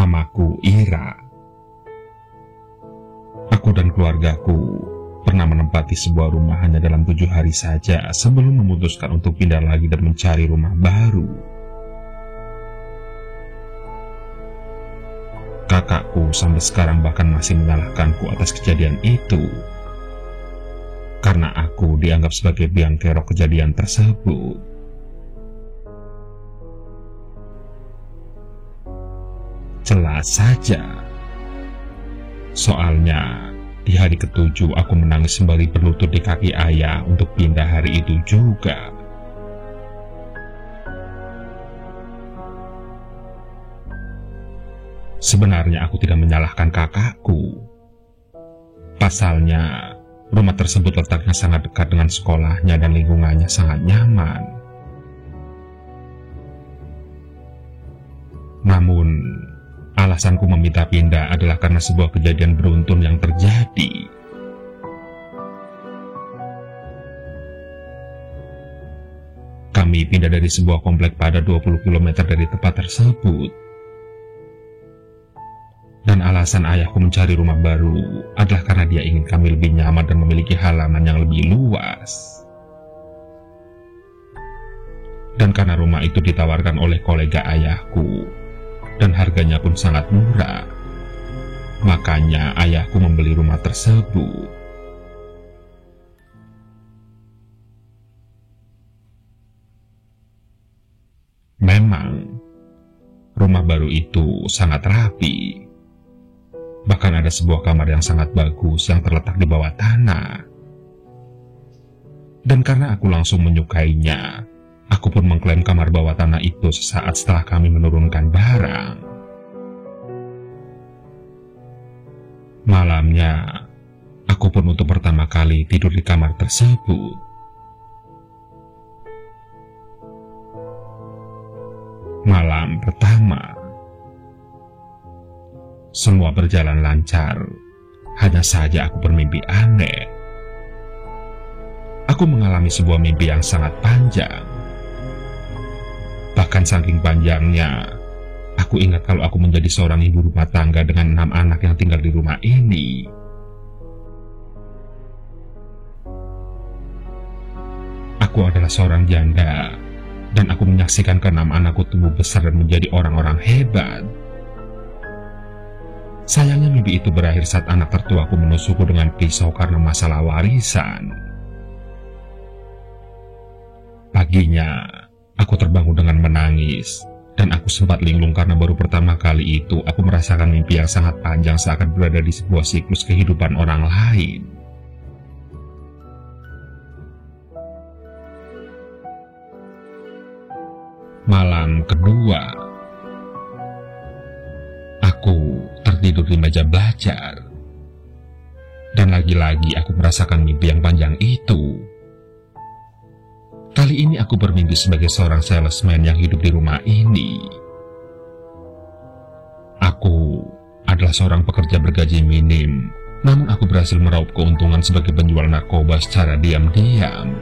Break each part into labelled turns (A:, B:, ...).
A: Namaku Ira. Aku dan keluargaku pernah menempati sebuah rumah hanya dalam 7 hari saja sebelum memutuskan untuk pindah lagi dan mencari rumah baru. Kakakku sampai sekarang bahkan masih menyalahkanku atas kejadian itu, karena aku dianggap sebagai biang kerok kejadian tersebut. Jelas saja. Soalnya, di hari ke-7 aku menangis sembari berlutut di kaki ayah untuk pindah hari itu juga. Sebenarnya aku tidak menyalahkan kakakku. Pasalnya, rumah tersebut letaknya sangat dekat dengan sekolahnya dan lingkungannya sangat nyaman. Namun, alasanku meminta pindah adalah karena sebuah kejadian beruntun yang terjadi. Kami pindah dari sebuah komplek pada 20 km dari tempat tersebut. Dan alasan ayahku mencari rumah baru adalah karena dia ingin kami lebih nyaman dan memiliki halaman yang lebih luas. Dan karena rumah itu ditawarkan oleh kolega ayahku, dan harganya pun sangat murah, makanya ayahku membeli rumah tersebut. Memang, rumah baru itu sangat rapi. Bahkan ada sebuah kamar yang sangat bagus yang terletak di bawah tanah. Dan karena aku langsung menyukainya, aku pun mengklaim kamar bawah tanah itu sesaat setelah kami menurunkan barang. Malamnya, aku pun untuk pertama kali tidur di kamar tersebut. Malam pertama, semua berjalan lancar, hanya saja aku bermimpi aneh. Aku mengalami sebuah mimpi yang sangat panjang. Bahkan saking panjangnya, aku ingat kalau aku menjadi seorang ibu rumah tangga dengan 6 anak yang tinggal di rumah ini. Aku adalah seorang janda, dan aku menyaksikan ke-6 anakku tumbuh besar dan menjadi orang-orang hebat. Sayangnya mimpi itu berakhir saat anak tertuaku menusukku dengan pisau karena masalah warisan. Paginya, aku terbangun dengan menangis, dan aku sempat linglung karena baru pertama kali itu aku merasakan mimpi yang sangat panjang seakan berada di sebuah siklus kehidupan orang lain. Malam kedua, aku tertidur di meja belajar. Dan lagi-lagi aku merasakan mimpi yang panjang itu. Kali ini aku bermimpi sebagai seorang salesman yang hidup di rumah ini. Aku adalah seorang pekerja bergaji minim, namun aku berhasil meraup keuntungan sebagai penjual narkoba secara diam-diam.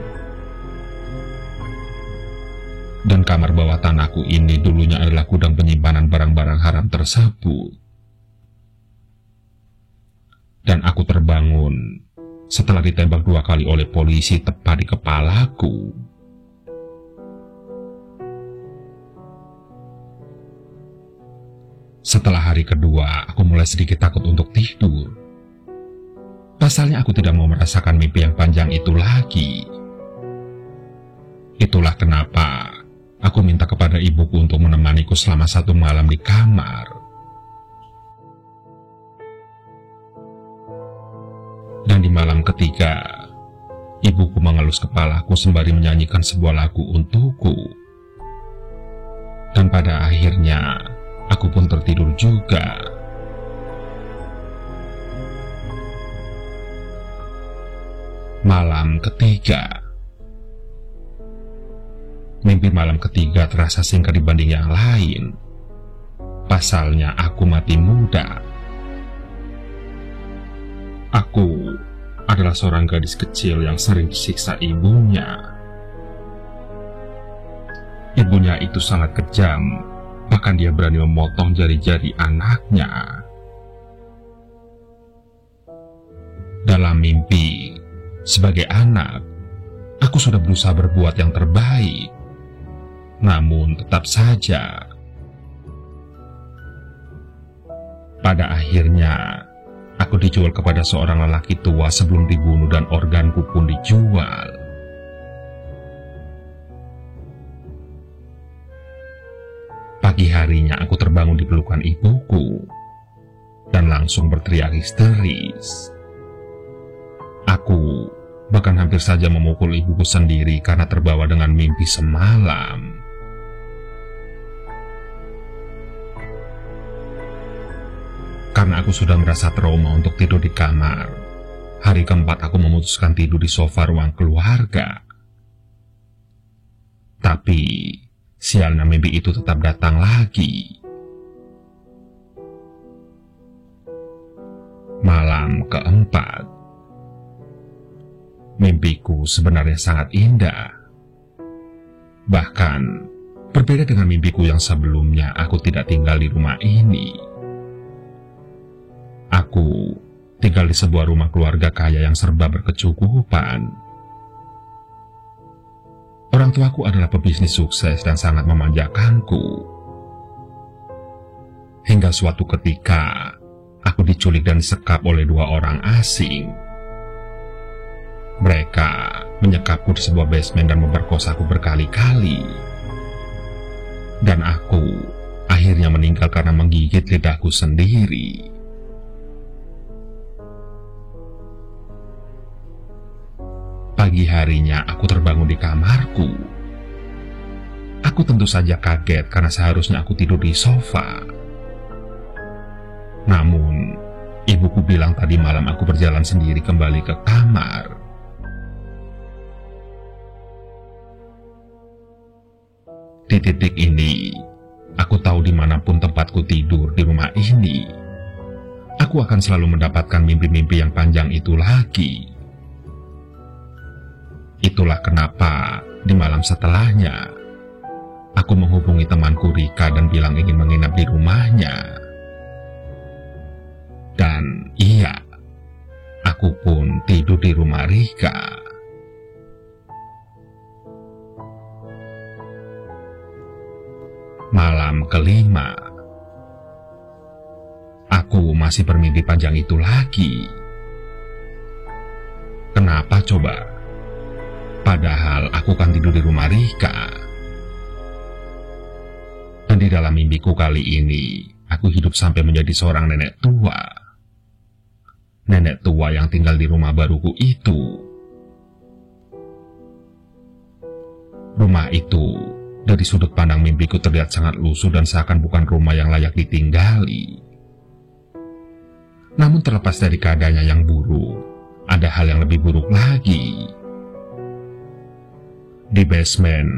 A: Dan kamar bawah tanahku ini dulunya adalah gudang penyimpanan barang-barang haram tersebut. Dan aku terbangun setelah ditembak 2 kali oleh polisi tepat di kepalaku. Setelah hari kedua, aku mulai sedikit takut untuk tidur. Pasalnya aku tidak mau merasakan mimpi yang panjang itu lagi. Itulah kenapa aku minta kepada ibuku untuk menemaniku selama 1 malam di kamar. Dan di malam ketiga, ibuku mengelus kepalaku sembari menyanyikan sebuah lagu untukku. Dan pada akhirnya, aku pun tertidur juga. Malam ketiga. Mimpi malam ketiga terasa singkat dibanding yang lain. Pasalnya aku mati muda. Aku adalah seorang gadis kecil yang sering disiksa ibunya. Ibunya itu sangat kejam, Bahkan dia berani memotong jari-jari anaknya. Dalam mimpi, sebagai anak, aku sudah berusaha berbuat yang terbaik. Namun tetap saja, pada akhirnya, aku dijual kepada seorang lelaki tua sebelum dibunuh dan organku pun dijual. Pagi harinya aku terbangun di pelukan ibuku dan langsung berteriak histeris. Aku bahkan hampir saja memukul ibuku sendiri karena terbawa dengan mimpi semalam. Karena aku sudah merasa trauma untuk tidur di kamar, hari keempat aku memutuskan tidur di sofa ruang keluarga. Tapi, sialnya mimpi itu tetap datang lagi. Malam keempat, mimpiku sebenarnya sangat indah. Bahkan, berbeda dengan mimpiku yang sebelumnya, aku tidak tinggal di rumah ini. Aku tinggal di sebuah rumah keluarga kaya yang serba berkecukupan. Orang tuaku adalah pebisnis sukses dan sangat memanjakanku. Hingga suatu ketika, aku diculik dan disekap oleh dua orang asing. Mereka menyekapku di sebuah basement dan memperkosaku berkali-kali. Dan aku akhirnya meninggal karena menggigit lidahku sendiri. Pagi harinya aku terbangun di kamarku. Aku tentu saja kaget karena seharusnya aku tidur di sofa. Namun, ibuku bilang tadi malam aku berjalan sendiri kembali ke kamar. Di titik ini, aku tahu dimanapun tempatku tidur di rumah ini, aku akan selalu mendapatkan mimpi-mimpi yang panjang itu lagi. Itulah kenapa di malam setelahnya, aku menghubungi temanku Rika dan bilang ingin menginap di rumahnya. Dan iya, aku pun tidur di rumah Rika. Malam kelima, aku masih bermimpi panjang itu lagi. Kenapa coba? Padahal aku kan tidur di rumah Rika. Dan di dalam mimpiku kali ini, aku hidup sampai menjadi seorang nenek tua. Nenek tua yang tinggal di rumah baruku itu. Rumah itu, dari sudut pandang mimpiku terlihat sangat lusuh dan seakan bukan rumah yang layak ditinggali. Namun terlepas dari keadaannya yang buruk, ada hal yang lebih buruk lagi. Di basement,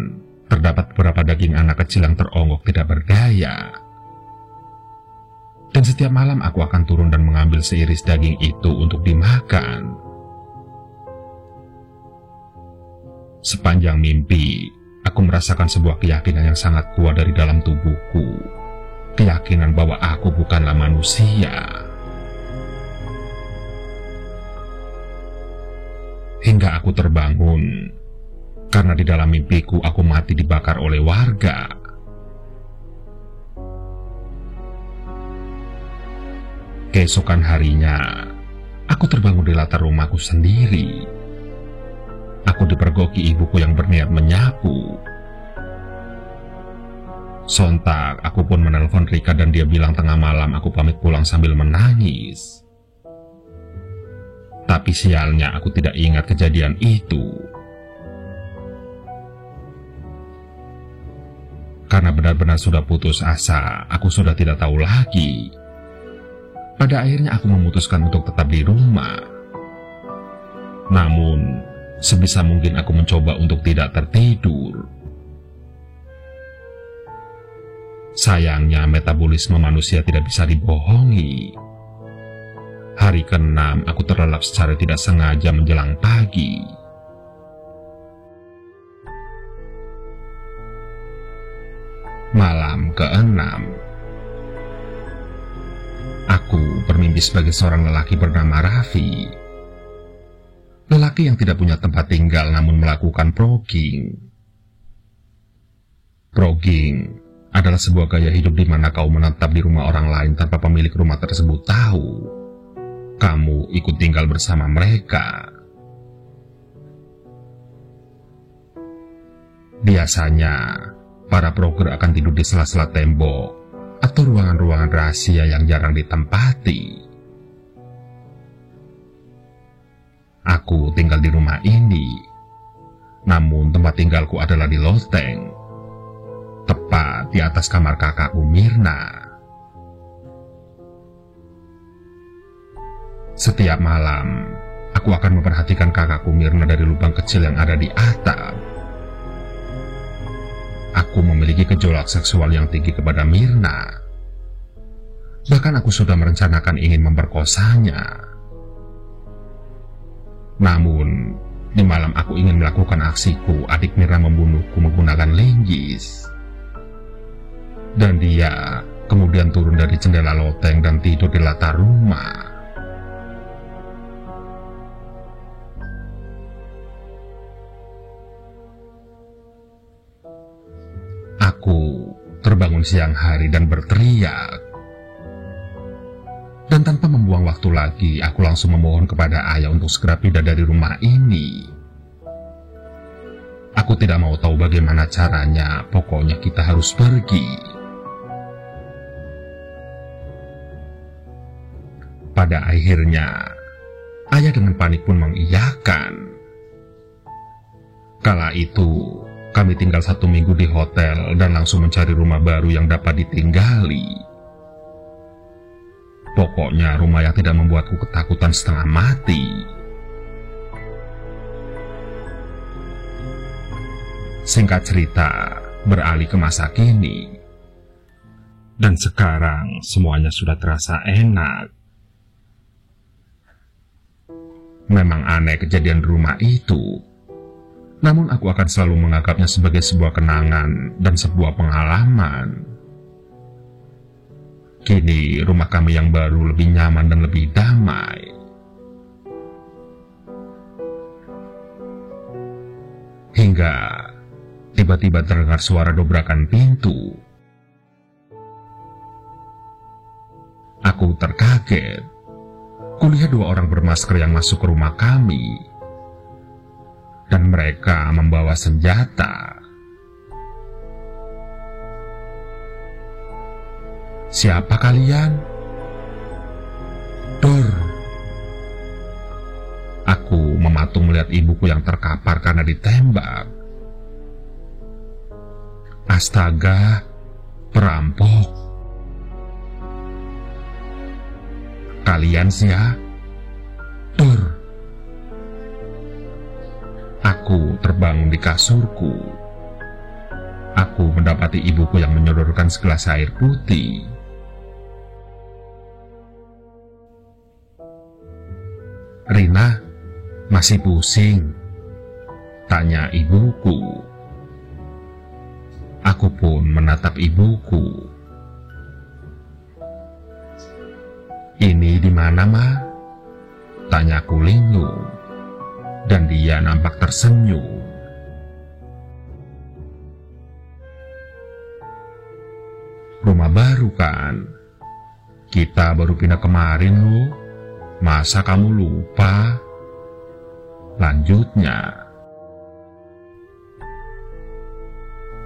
A: terdapat beberapa daging anak kecil yang teronggok tidak berdaya. Dan setiap malam aku akan turun dan mengambil seiris daging itu untuk dimakan. Sepanjang mimpi, aku merasakan sebuah keyakinan yang sangat kuat dari dalam tubuhku. Keyakinan bahwa aku bukanlah manusia. Hingga aku terbangun, karena di dalam mimpiku aku mati dibakar oleh warga. Keesokan harinya, aku terbangun di latar rumahku sendiri. Aku dipergoki ibuku yang berniat menyapu. Sontak, aku pun menelpon Rika dan dia bilang tengah malam aku pamit pulang sambil menangis. Tapi sialnya aku tidak ingat kejadian itu. Karena benar-benar sudah putus asa, aku sudah tidak tahu lagi. Pada akhirnya aku memutuskan untuk tetap di rumah. Namun, sebisa mungkin aku mencoba untuk tidak tertidur. Sayangnya metabolisme manusia tidak bisa dibohongi. Hari ke-6 aku terlelap secara tidak sengaja menjelang pagi. Malam ke-6. Aku bermimpi sebagai seorang lelaki bernama Raffi. Lelaki yang tidak punya tempat tinggal namun melakukan progging. Progging adalah sebuah gaya hidup di mana kau menetap di rumah orang lain tanpa pemilik rumah tersebut tahu. Kamu ikut tinggal bersama mereka. Biasanya, para progger akan tidur di sela-sela tembok atau ruangan-ruangan rahasia yang jarang ditempati. Aku tinggal di rumah ini, namun tempat tinggalku adalah di loteng, tepat di atas kamar kakakku Mirna. Setiap malam, aku akan memperhatikan kakakku Mirna dari lubang kecil yang ada di atap. Aku memiliki gejolak seksual yang tinggi kepada Mirna. Bahkan aku sudah merencanakan ingin memperkosanya. Namun, di malam aku ingin melakukan aksiku, adik Mirna membunuhku menggunakan linggis. Dan dia kemudian turun dari jendela loteng dan tidur di latar rumah. Aku terbangun siang hari dan berteriak. Dan tanpa membuang waktu lagi, aku langsung memohon kepada ayah untuk segera pindah dari rumah ini. Aku tidak mau tahu bagaimana caranya, pokoknya kita harus pergi. Pada akhirnya, ayah dengan panik pun mengiyakan. Kala itu, kami tinggal 1 minggu di hotel dan langsung mencari rumah baru yang dapat ditinggali. Pokoknya rumah yang tidak membuatku ketakutan setengah mati. Singkat cerita, beralih ke masa kini. Dan sekarang semuanya sudah terasa enak. Memang aneh kejadian di rumah itu. Namun aku akan selalu menganggapnya sebagai sebuah kenangan dan sebuah pengalaman. Kini rumah kami yang baru lebih nyaman dan lebih damai. Hingga tiba-tiba terdengar suara dobrakan pintu. Aku terkaget. Kulihat 2 orang bermasker yang masuk ke rumah kami. Dan mereka membawa senjata. Siapa kalian? Dor. Aku mematung melihat ibuku yang terkapar karena ditembak. Astaga, perampok. Kalian sih ya? Dor. Aku terbangun di kasurku. Aku mendapati ibuku yang menyodorkan segelas air putih. Rina, masih pusing? Tanya ibuku. Aku pun menatap ibuku. Ini di mana, Ma? Tanyaku linglung. Dan dia nampak tersenyum. Rumah baru kan? Kita baru pindah kemarin loh. Masa kamu lupa? Lanjutnya.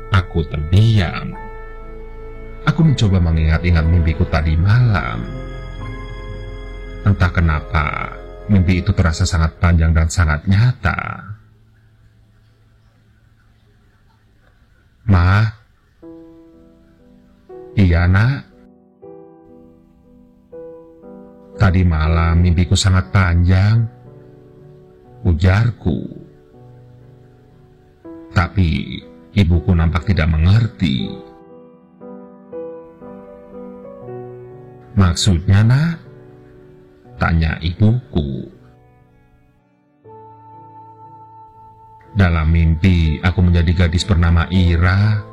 A: Aku terdiam. Aku mencoba mengingat-ingat mimpiku tadi malam. Entah kenapa mimpi itu terasa sangat panjang dan sangat nyata. Ma? Iya, Nak? Tadi malam mimpiku sangat panjang, ujarku. Tapi ibuku nampak tidak mengerti. Maksudnya, Nak? Tanya ibuku. Dalam mimpi, aku menjadi gadis bernama Ira.